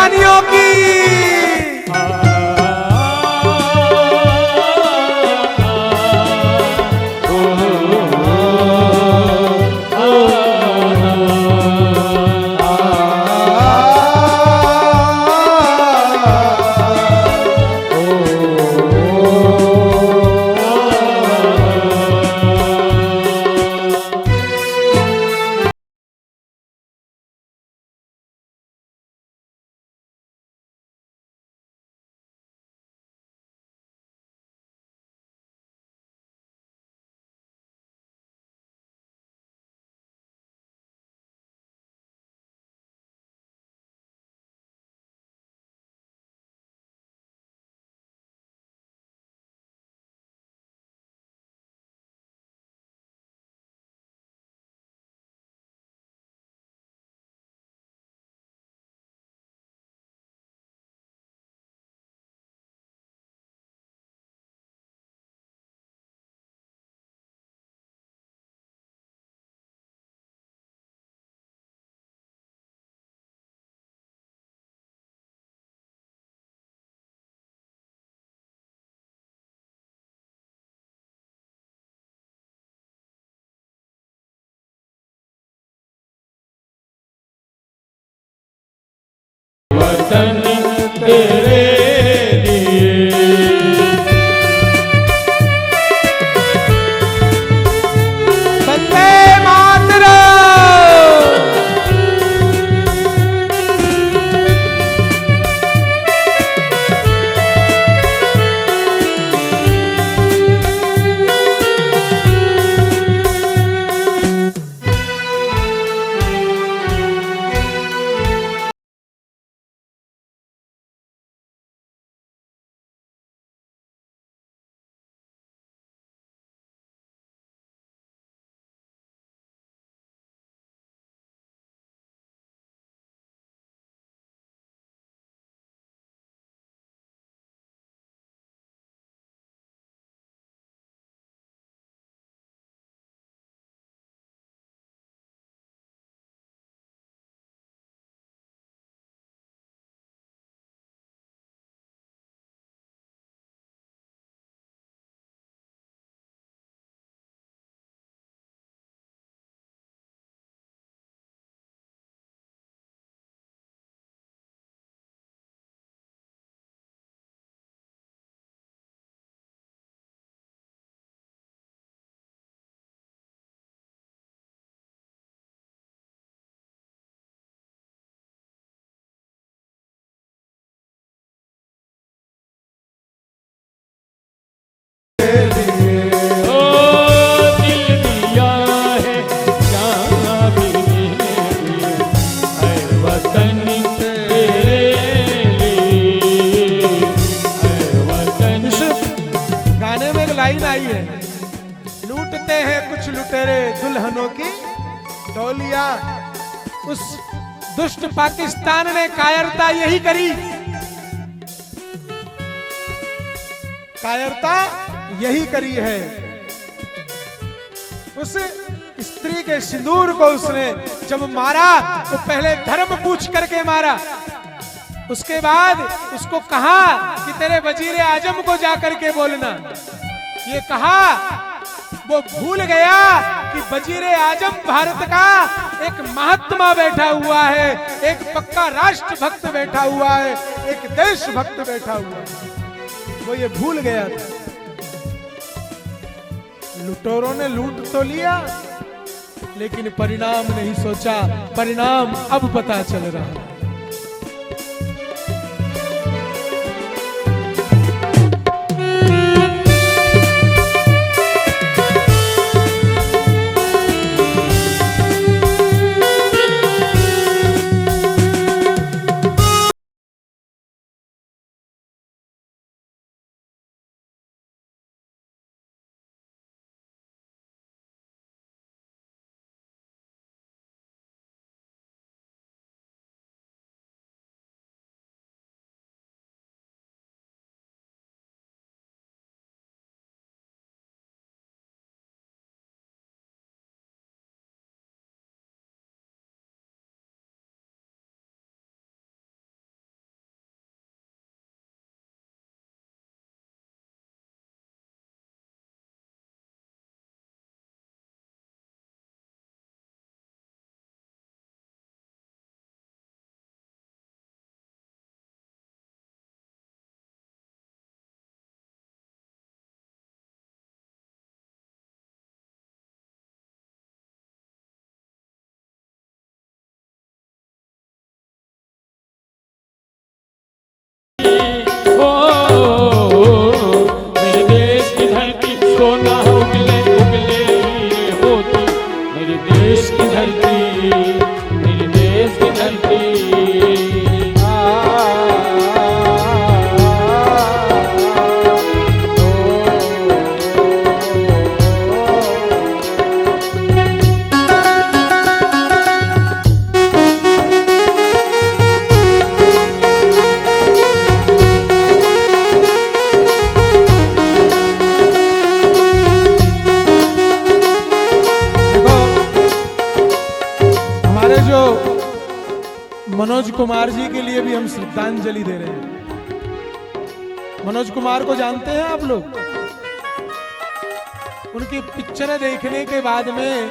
अभिमानियों की। वतन तेरे लिए वंदे मातरम। लाइन आई है, लूटते हैं कुछ लुटेरे दुल्हनों की डोलियां। उस दुष्ट पाकिस्तान ने कायरता यही करी, कायरता यही करी है। उस स्त्री के सिंदूर को उसने जब मारा तो पहले धर्म पूछ करके मारा, उसके बाद उसको कहा कि तेरे वजीर आजम को जाकर के बोलना। ये कहा, वो भूल गया कि वजीर आजम भारत का एक महात्मा बैठा हुआ है, एक पक्का राष्ट्रभक्त बैठा हुआ है, एक देशभक्त बैठा हुआ है। वो ये भूल गया था। लुटेरों ने लूट तो लिया लेकिन परिणाम नहीं सोचा, परिणाम अब पता चल रहा है। मनोज कुमार जी के लिए भी हम श्रद्धांजलि दे रहे हैं। मनोज कुमार को जानते हैं आप लोग? उनकी पिक्चरें देखने के बाद में,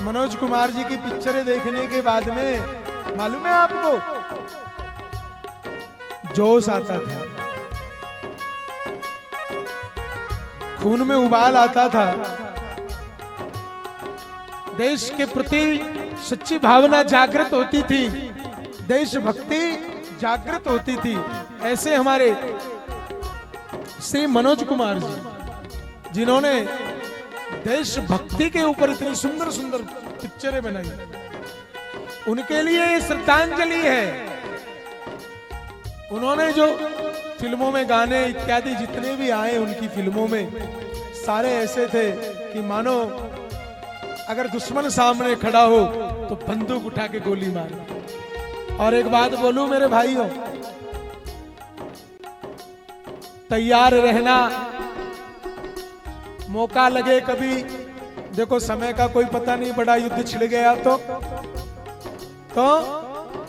मनोज कुमार जी की पिक्चरें देखने के बाद में मालूम है आपको, जोश आता था, खून में उबाल आता था, देश के प्रति सच्ची भावना जागृत होती थी, देशभक्ति जागृत होती थी। ऐसे हमारे श्री मनोज कुमार जी, जिन्होंने देशभक्ति के ऊपर इतनी सुंदर सुंदर पिक्चरें बनाई, उनके लिए ये श्रद्धांजलि है। उन्होंने जो फिल्मों में गाने इत्यादि जितने भी आए उनकी फिल्मों में, सारे ऐसे थे कि मानो अगर दुश्मन सामने खड़ा हो तो बंदूक उठा के गोली मारे। और एक बात बोलूं मेरे भाइयों, तैयार रहना, मौका लगे कभी, देखो समय का कोई पता नहीं, बड़ा युद्ध छिड़ गया तो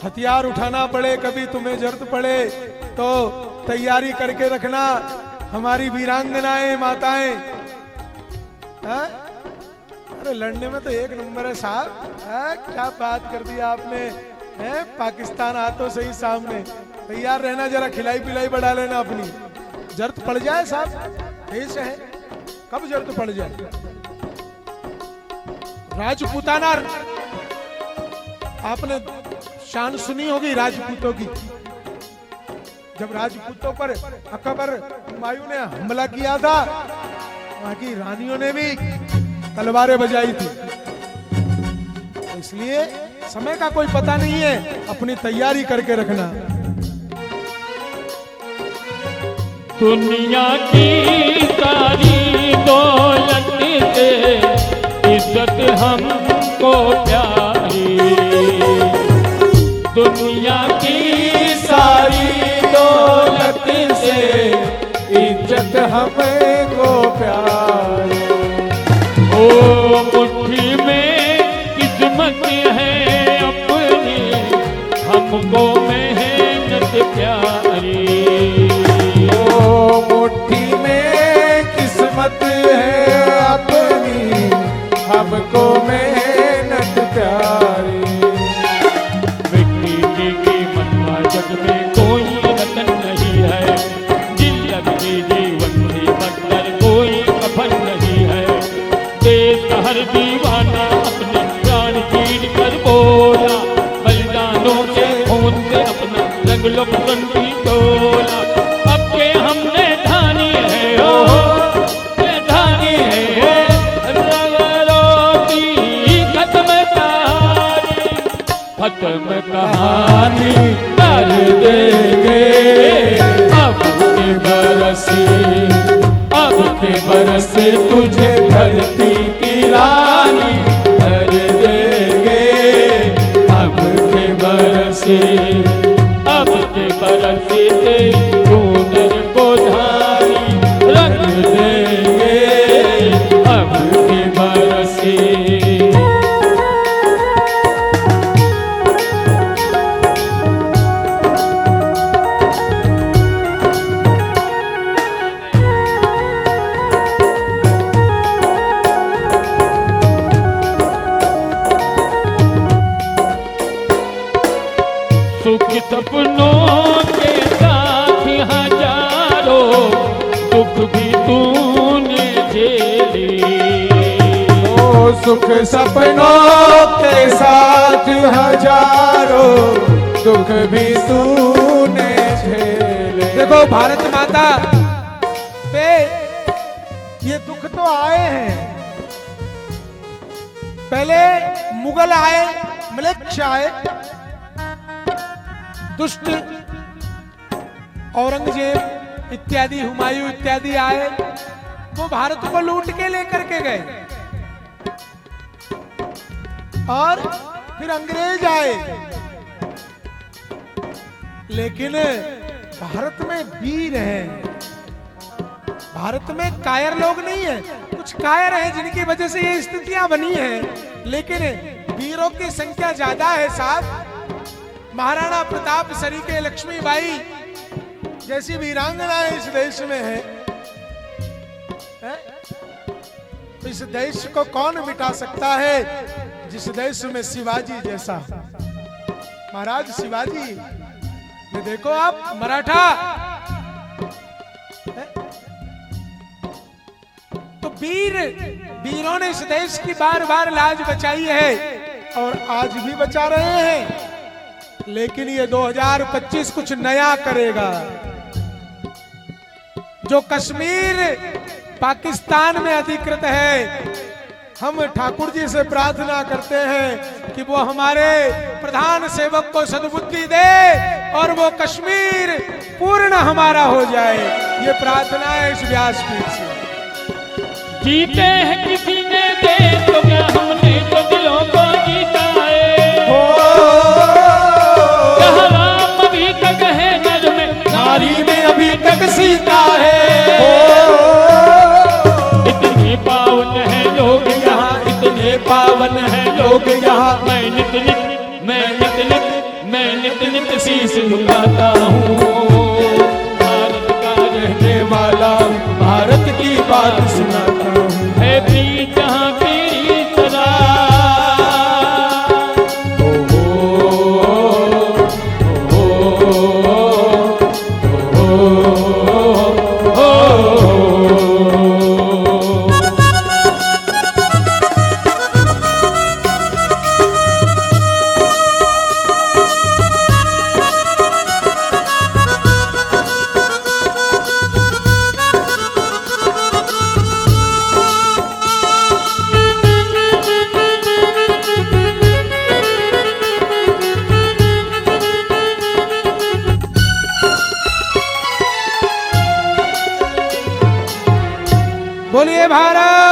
हथियार उठाना पड़े, कभी तुम्हें जरूरत पड़े तो तैयारी करके रखना। हमारी वीरांगनाएं, माताएं, अरे लड़ने में तो एक नंबर है साहब। क्या बात कर दी आपने, है पाकिस्तान हाथों से ही सामने। तैयार रहना, जरा खिलाई पिलाई बढ़ा लेना अपनी, जरूरत पड़ जाए साहब, देश है, कब जरूरत पड़ जाए। राजपूताना, आपने शान सुनी होगी राजपूतों की। जब राजपूतों पर अकबर हुमायूं ने हमला किया था, वहां की रानियों ने भी तलवारें बजाई थी। इसलिए समय का कोई पता नहीं है, अपनी तैयारी करके रखना। दुनिया की सारी दौलत से इज्जत हमको प्यारी, दुनिया की सारी दौलत से इज्जत हमको प्यारी। ओ मुट्ठी में किस्मत है अपनी, हमको मेहनत प्यारी। मुट्ठी में किस्मत है अपनी, हमको मेहनत प्यारी। मिट्टी की कीमत जग में कोई रतन नहीं है, जिंदगी जीवन की बदतर कोई कफन नहीं है। देश का हर दीवाना अपने प्राण चीर कर बोला, बलिदानों से खून से अपना रंग लो बसंती तोला। हमने धानी है, ओ धानी है, रंगलों की खत्म कहानी, खत्म कहानी कर देंगे अब के बरसे, अब के बरसे तुझे धरती की रानी कर देंगे अब के बरसे, अब के बरसे रंग देंगे अब के बरसे। सुख सपनों के साथ हजारों दुख भी तूने झेले, ओ सुख सपनों के साथ हजारों दुख भी तूने झेले। देखो भारत माता पे ये दुख तो आए हैं, पहले मुगल आए, मलेच्छ आए, दुष्ट औरंगजेब इत्यादि, हुमायूं इत्यादि आए, वो भारत को लूट के लेकर के गए। और फिर अंग्रेज आए, लेकिन भारत में वीर हैं, भारत में कायर लोग नहीं है। कुछ कायर हैं जिनकी वजह से ये स्थितियां बनी हैं, लेकिन वीरों की संख्या ज्यादा है साहब। महाराणा प्रताप सरी के लक्ष्मीबाई जैसी वीरांगना इस देश में है? तो इस देश को कौन मिटा सकता है जिस देश में शिवाजी जैसा? महाराज शिवाजी ये देखो आप, मराठा तो वीरों ने इस देश की बार बार लाज बचाई है और आज भी बचा रहे हैं। लेकिन ये 2025 कुछ नया करेगा। जो कश्मीर पाकिस्तान में अधिकृत है, हम ठाकुर जी से प्रार्थना करते हैं कि वो हमारे प्रधान सेवक को सद्बुद्धि दे और वो कश्मीर पूर्ण हमारा हो जाए। ये प्रार्थना है इस व्यासपीठ से। जीते हैं किसी ने दे तो क्या, हमने तो दिलों को जीता है। कहा राम अभी तक है नर में, नारी में अभी तक सीता है। इतने पावन है लोग यहाँ, इतने पावन है लोग यहाँ। मैं नित नित शीश झुकाता हूँ। भारत का रहने वाला भारत की बात सुनाता हूँ। है प्रीत जहाँ की सदा। बोलिए भारत